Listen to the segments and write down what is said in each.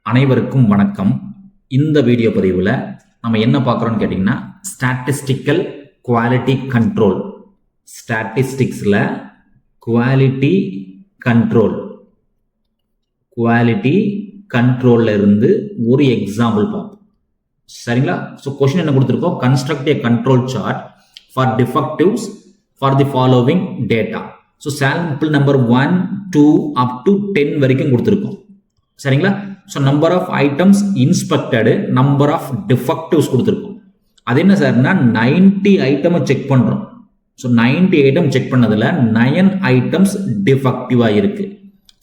அனைவருக்கும் வணக்கம். இந்த வீடியோ பதிவில் நம்ம என்ன பார்க்குறோம்னு கேட்டிங்கன்னா ஸ்டாட்டிஸ்டிக்கல் குவாலிட்டி கண்ட்ரோல். ஸ்டாட்டிஸ்டிக்ஸில் குவாலிட்டி கண்ட்ரோல்ல இருந்து ஒரு எக்ஸாம்பிள் பார்ப்போம். சரிங்களா? ஸோ கொஸ்டின் என்ன கொடுத்துருக்கோம்? Construct a control chart for defectives for the following data. So sample number 1, 2 up to 10 வரைக்கும் கொடுத்துருக்கோம். சரிங்களா? So number of items inspected, number of defectives கொடுத்துருக்கோம். அது என்ன சார்னா 90 ஐட்டமை செக் பண்ணுறோம். ஸோ 90 ஐட்டம் செக் பண்ணதில் 9 ஐட்டம்ஸ் டிஃபெக்டிவாக இருக்குது.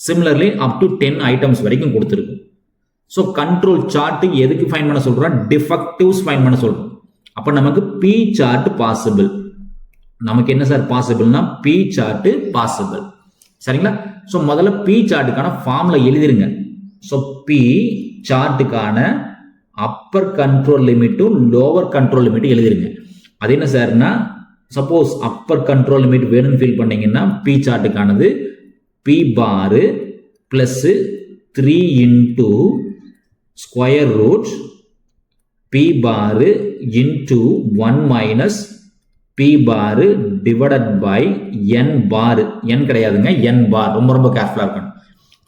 சிமிலர்லி அப் டு 10 ஐட்டம்ஸ் வரைக்கும் கொடுத்துருக்கு. ஸோ கண்ட்ரோல் சார்ட்டு எதுக்கு ஃபைன் பண்ண சொல்கிறோம்? டிஃபெக்டிவ்ஸ் ஃபைன் பண்ண சொல்கிறோம். அப்போ நமக்கு பி சார்ட் பாசிபிள். நமக்கு என்ன சார் பாசிபிள்னா பி சார்ட்டு பாசிபிள். சரிங்களா? ஸோ முதல்ல பி சார்ட்டுக்கான ஃபார்முலா எழுதிருங்க. ஸோ பி சார்ட்டுக்கான அப்பர் கண்ட்ரோல் லிமிட்டும் லோவர் கண்ட்ரோல் லிமிட்டும் எழுதிருங்க. அது என்ன சார்னா, சப்போஸ் அப்பர் கண்ட்ரோல் லிமிட் வேணும்னு ஃபீல் பண்ணீங்கன்னா பி சார்ட்டுக்கானது p bar plus 3 into square root p bar into 1 minus p bar divided by n bar. N கிடையாதுங்க, என் பார். ரொம்ப ரொம்ப கேர்ஃபுல்லாக இருக்கணும்.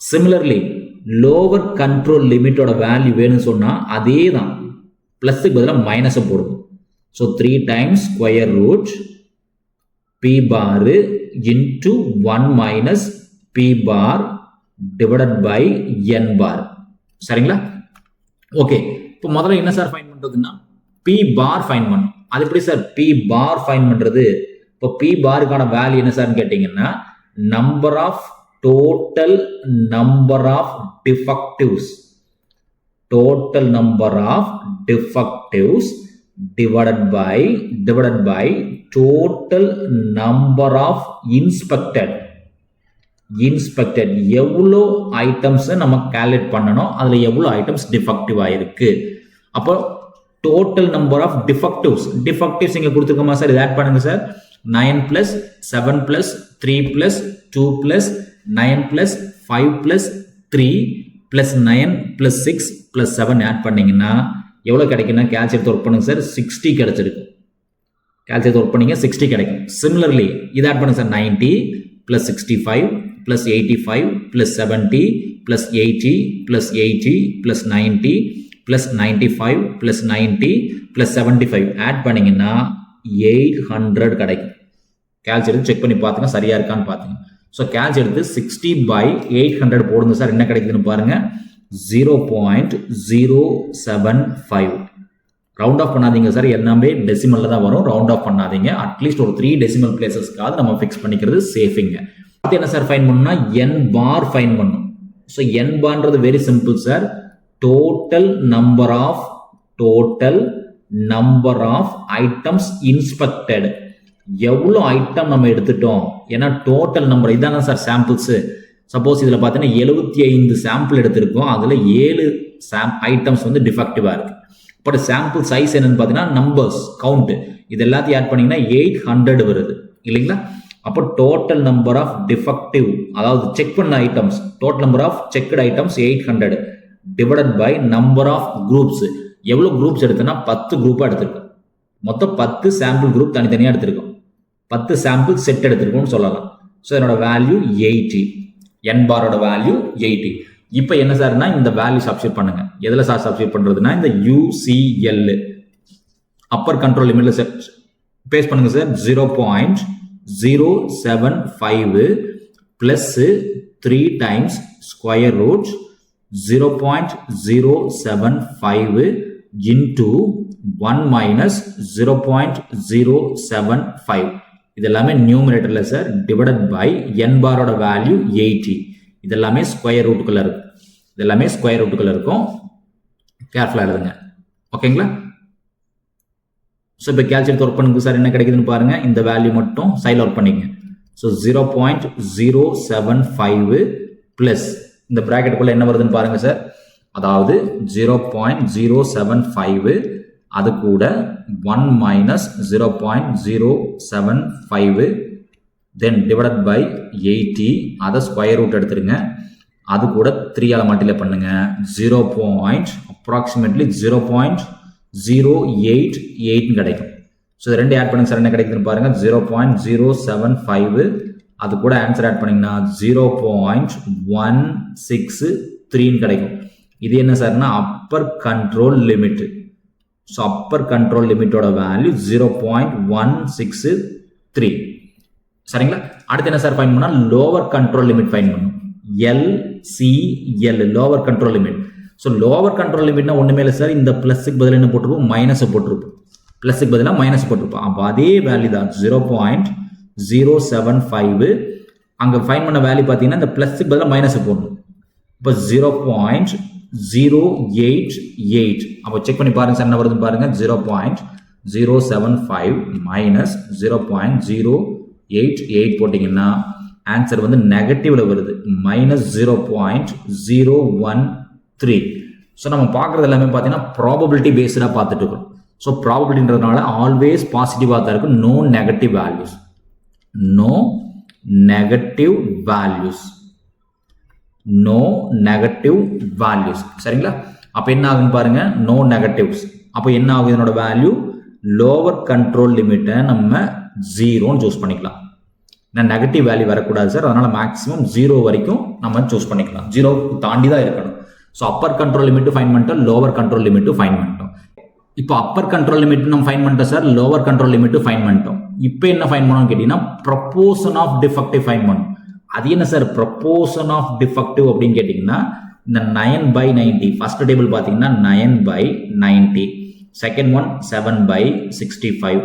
சிமிலர்லி லோவர் கண்ட்ரோல் லிமிட்டோட வேல்யூ வேணும்னு சொன்னால் அதே தான், ப்ளஸுக்கு பதிலாக மைனஸை போடுவோம். So 3 times square root p bar into 1 minus p bar divided by n bar. சரிங்களா? ஓகே, இப்போ முதல்ல என்ன சார் ஃபைன் பண்ணுறதுன்னா பி பார் ஃபைன் பண்ணும். அது எப்படி சார் பி பார் ஃபைன் பண்ணுறது? இப்போ பி பாருக்கான வேல்யூ என்ன சார்னு கேட்டிங்கன்னா number of total number of defectives divided by total number of inspected. எவ்வளோ ஐட்டம்ஸ் நம்ம கால்குலேட் பண்ணணும், அதுல எவ்வளோ ஐட்டம்ஸ் டிஃபெக்டிவ் ஆயிருக்கு. அப்போ டோட்டல் நம்பர் ஆஃப் டிஃபெக்டிவ்ஸ் இங்க கொடுத்துருக்கோமா சார்? இது ஆட் பண்ணுங்க sir. 9 plus 7 plus 3 plus 2 plus 9 plus 5 plus 3 plus 9 plus 6 plus 7 add பண்ணீங்கன்னா எவ்வளோ கிடைக்குன்னா கால்குலேட் ஒர்க் பண்ணுங்க சார், 60 கிடைச்சிருக்கு. கால்குலேட் ஒர்க் பண்ணீங்க 60 கிடைக்கும். சிமிலர்லி இது ஆட் பண்ணுங்க sir, 90 plus 65 plus 85 plus 70 plus 80 plus 80 plus 90 plus 95 plus 90 plus 75 add பண்ணீங்கன்னா 800 கிடைக்கும். கால்குலேட் செக் பண்ணி பார்த்துங்க சரியா இருக்கான்னு பார்த்துங்க. ஸோ கேல்ஸ் எடுத்து 60/800 போடுங்க சார். என்ன கிடைக்குதுன்னு பாருங்க, 0.075. ரவுண்ட் ஆஃப் பண்ணாதீங்க சார், எல்லாமே டெசிமல்ல தான் வரும். ரவுண்ட் ஆஃப் பண்ணாதீங்க. அட்லீஸ்ட் ஒரு 3 டெசிமல் பிளேசஸ்க்காவது நம்ம ஃபிக்ஸ் பண்ணிக்கிறது சேஃபிங்க. அது என்ன சார் ஃபைன் பண்ணணும்னா என் பார் ஃபைன் பண்ணணும். ஸோ என் பார்ன்றது very simple sir. Total number of items inspected. எவ்வளோ ஐட்டம் நம்ம எடுத்துட்டோம், ஏன்னா டோட்டல் நம்பர் இதான சார் சாம்பிள்ஸ். சப்போஸ் இதில் பார்த்தீங்கன்னா 75 சாம்பிள் எடுத்திருக்கோம், அதில் 7 ஐட்டம்ஸ் வந்து டிஃபெக்டிவாக இருக்கு. பட் சாம்பிள் சைஸ் என்னன்னு பார்த்தீங்கன்னா நம்பர்ஸ் கவுண்ட் இது எல்லாத்தையும் ஆட் பண்ணீங்கன்னா 800 வருது இல்லைங்களா? அப்போ டோட்டல் நம்பர் ஆஃப் டிஃபெக்டிவ், அதாவது செக் பண்ண items, total number of checked items 800 divided by number of groups. எவ்வளோ குரூப்ஸ் எடுத்தோன்னா 10 குரூப்பாக எடுத்திருக்கோம். மொத்தம் 10 சாம்பிள் குரூப் தனித்தனியாக எடுத்திருக்கோம். 10 சாம்பிள் செட் எடுத்திருக்கோம்னு சொல்லலாம். ஸோ என்னோட வேல்யூ 80, என் பாரோட வேல்யூ 80. இப்போ என்ன சார்னா இந்த வேல்யூ சப்ஸ்டியூட் பண்ணுங்க. எதில் சார் சப்ஸ்டியூட் பண்ணுறதுன்னா இந்த UCL அப்பர் கண்ட்ரோல் லிமிட்ல பேஸ் பண்ணுங்க sir. 0.075 plus 3 times square root 0.075 into 1 minus 0.075. இது எல்லாமே நியூமரேட்டர்ல சார், டிவைடட் பை என் பாரோட வேல்யூ 80. இது எல்லாமே ஸ்கொயர் ரூட்டுக்குள்ள இருக்கும். இது எல்லாமே ஸ்கொயர் ரூட்டுக்குள்ள இருக்கும். கேர்ஃபுல்லா எழுதுங்க. ஓகேங்களா? ஸோ இப்போ கால்குலேட் ஒர்க் பண்ணுங்க சார். என்ன கிடைக்குதுன்னு பாருங்க. இந்த வேல்யூ மட்டும் சைடில் ஒர்க் பண்ணிங்க. ஸோ 0.075 பிளஸ் இந்த பிராக்கெட்டுக்குள்ள என்ன வருதுன்னு பாருங்க சார். அதாவது 0.075 அது கூட 1 மைனஸ் 0.075 தென் டிவைடட் பை 80. அதை ஸ்கொயர் ரூட் எடுத்துருங்க. அது கூட 3 மல்டிப்ளை பண்ணுங்க, approximately 0.088 கிடைக்கும். ஸோ இது ரெண்டு ஆட் பண்ணுங்க சார், என்ன கிடைக்குதுன்னு பாருங்க, 0.075. அது கூட ஆன்சர் ஆட் பண்ணீங்கன்னா 0.163 கிடைக்கும். இது என்ன சார்னா upper control limit. So upper control லிமிட்டோட வேல்யூ 0.163. சரிங்களா? அடுத்து என்ன சார் ஃபைண்ட் பண்ணா, லோவர் கண்ட்ரோல் லிமிட் ஃபைண்ட் பண்ணணும். LCL lower control limit. So lower control லிமிட்னா ஒண்ணுமே இல்லை சார், இந்த பிளஸுக்கு பதிலாக என்ன போட்டிருப்போம், மைனஸ் போட்டிருப்போம். பிளஸுக்கு பதிலாக மைனஸ் போட்டிருப்போம். அப்போ அதே வேல்யூ தான் 0.075. அங்கே ஃபைண்ட் பண்ண வேல்யூ பார்த்தீங்கன்னா இந்த பிளஸுக்கு பதிலாக மைனஸ் போடணும். இப்போ 0.088. அப்போ செக் பண்ணி பாருங்க சார் என்ன வருதுன்னு பாருங்க, 0.075 மைனஸ் 0.088 போட்டிங்கன்னா ஆன்சர் வந்து நெகட்டிவ்ல வருது, -0.013. ஸோ நம்ம பார்க்குறது எல்லாமே பார்த்தீங்கன்னா ப்ராபபிலிட்டி பேஸ்டாக பார்த்துட்டு இருக்கோம். ஸோ ப்ராபபிலிட்டின்றதுனால ஆல்வேஸ் பாசிட்டிவாக தான் இருக்கும். No negative values, no negative values, no negative values. சரிங்களா? அப்போ என்ன ஆகுன்னு பாருங்க, நோ நெகட்டிவ்ஸ். அப்போ என்ன ஆகுது, இதனோட வேல்யூ லோவர் கண்ட்ரோல் லிமிட்டை நம்ம 0ன்னு சூஸ் பண்ணிக்கலாம். நெகட்டிவ் வேல்யூ வரக்கூடாது சார், அதனால மேக்ஸிமம் 0 வரைக்கும் நம்ம சூஸ் பண்ணிக்கலாம். 0 தாண்டி தான் இருக்கணும். So upper control limit fine பண்ணிட்டோம், லோவர் கண்ட்ரோல் லிமிட் ஃபைன் பண்ணிட்டோம். இப்போ அப்பர் கண்ட்ரோல் லிமிட் நம்ம ஃபைன் பண்ணிட்டோம் sir, lower control limit fine பண்ணிட்டோம். இப்போ என்ன ஃபைன் பண்ணணும்னு கேட்டீங்கன்னா ப்ரொபோர்ஷன் ஆஃப் டிஃபெக்டிவ் ஃபைன் பண்ணணும். அது என்ன சார் ப்ரொபோர்ஷன் ஆஃப் டிஃபெக்டிவ் அப்படின்னு கேட்டீங்கன்னா, இந்த 9/90 ஃபர்ஸ்ட் டேபிள் பார்த்தீங்கன்னா 9/90, second one 7/65,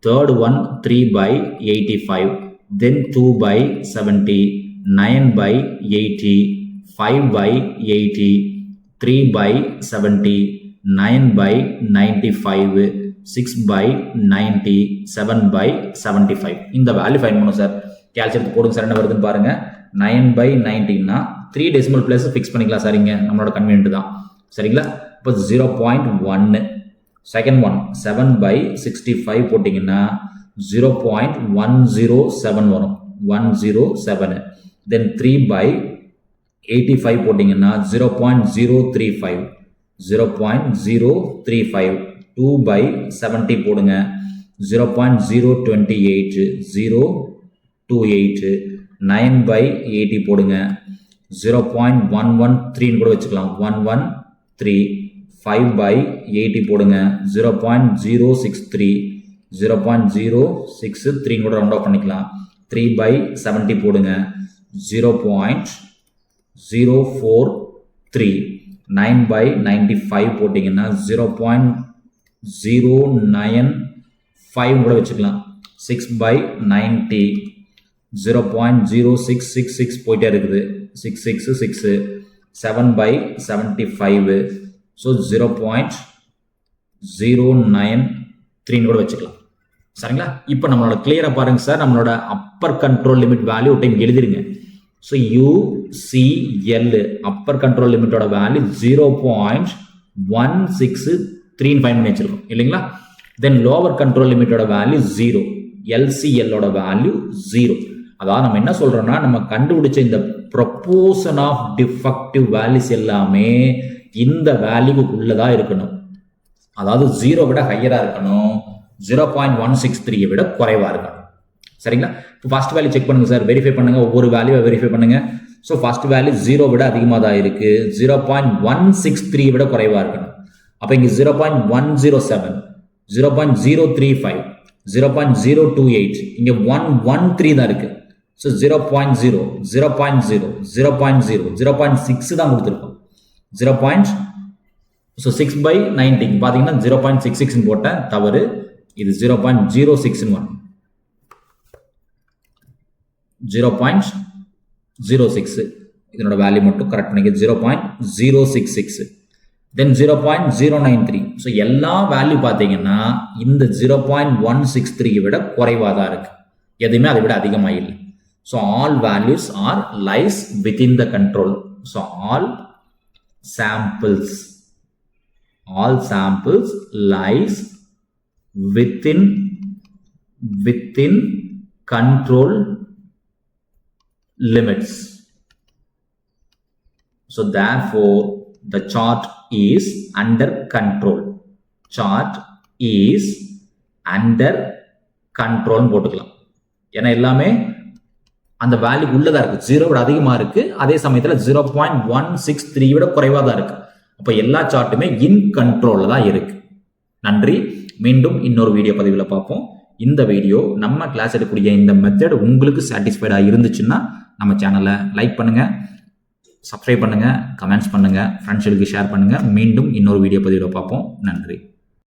third one 3/85, then 2/70, 9/80, 5/80, 3/70, 9/95, 6/90, 7/75. இந்த வேல்யூ ஃபைண்ட் பண்ணணும் சார். கேல்குலேட் போடுங்க சார், என்ன வருதுன்னு பாருங்க. 9/90னா 3 டெசிமல் பிளேஸ் ஃபிக்ஸ் பண்ணிக்கலாம் சார், இங்க நம்மளோட கன்வீனியன்ட் தான். சரிங்களா? இப்போ 0.1. செகண்ட் ஒன் 7/65 போட்டிங்கன்னா 0.107 வரும், 107. தென் 3/85 போட்டிங்கன்னா 0.035, 0.035. 2/70 போடுங்க 0.028, 028. 9/80 போடுங்க 0.113 கூட வச்சுக்கலாம், 113. 5/80 போடுங்க 0.063, 0.063 கூட ரவுண்ட் ஆஃப் பண்ணிக்கலாம். 3/70 போடுங்க 0.043. 9/95 போட்டிங்கன்னா 0.095 கூட வச்சுக்கலாம். 6/90, 0.0666 போயிட்டே இருக்குது, 666. 7/75. ஸோ 0.093 கூட வச்சுக்கலாம். சரிங்களா? இப்போ நம்மளோட கிளியரா பாருங்க சார், நம்மளோட upper control limit value time எழுதிருங்க. ஸோ UCL அப்பர் கண்ட்ரோல் லிமிட்டோட வேல்யூ 0.163 ஃபைன் பண்ணி வச்சிருக்கோம் இல்லைங்களா? தென் லோவர் கண்ட்ரோல் லிமிட்டோட வேல்யூ 0, LCL ஓட வேல்யூ 0. அதாவது நம்ம என்ன சொல்றோம்னா, நம்ம கண்டுபிடிச்ச இந்த ப்ரொபோர்ஷன் ஆஃப் டிஃபெக்டிவ் வேல்யூஸ் எல்லாமே இந்த வேல்யூக்கு உள்ளதா இருக்கணும். அதாவது 0 விட ஹையரா இருக்கணும், 0.163 விட குறைவா இருக்கணும். சரிங்களா? இப்போ ஃபர்ஸ்ட் வேல்யூ செக் பண்ணுங்க சார், வெரிஃபை பண்ணுங்க, ஒவ்வொரு வேல்யூவை வெரிஃபை பண்ணுங்க. ஸோ ஃபர்ஸ்ட் வேல்யூ 0 விட அதிகமாக தான் இருக்கு, 0.163 விட குறைவா இருக்கணும். அப்போ இங்க 0.107, 0.035, 0.028, இங்க 113 தான் இருக்கு. ஸோ 0.0, 0.0, 0.0, 0.6 தான் கொடுத்துருக்கோம். 6/90 பார்த்தீங்கன்னா 0.66 போட்டேன், தவறு. இது 0.06 வரும், 0.06. இதனோட வேல்யூ மட்டும் கரெக்ட் பண்ணிக்க, 0.066. தென் 0.093. ஸோ எல்லா வேல்யூ பார்த்தீங்கன்னா இந்த 0.163 விட குறைவாக தான் இருக்கு, எதுவுமே அதை விட அதிகமாக இல்லை. So all values are lies within the control. So all samples lies within control limits. So therefore the chart is under control. Chart is under control போட்டுக்கலாம். ஏன்னா எல்லாமே அந்த வேல்யூ உள்ளதா இருக்கு, 0 விட அதிகமா இருக்கு, அதே சமயத்துல 0.163 விட குறைவா தான் இருக்கு. அப்ப எல்லா சார்ட்டுமே இன் கண்ட்ரோல்ல தான் இருக்கு. நன்றி. மீண்டும் இன்னொரு வீடியோ பதிவில் பார்ப்போம். இந்த வீடியோ நம்ம கிளாஸ் எடுக்கக்கூடிய இந்த மெத்தட் உங்களுக்கு சாட்டிஸ்ஃபைடா இருந்துச்சுன்னா நம்ம சேனலை லைக் பண்ணுங்க, சப்ஸ்கிரைப் பண்ணுங்க, கமெண்ட்ஸ் பண்ணுங்க, ஃப்ரெண்ட்ஸுக்கு ஷேர் பண்ணுங்க. மீண்டும் இன்னொரு வீடியோ பதிவில் பார்ப்போம். நன்றி.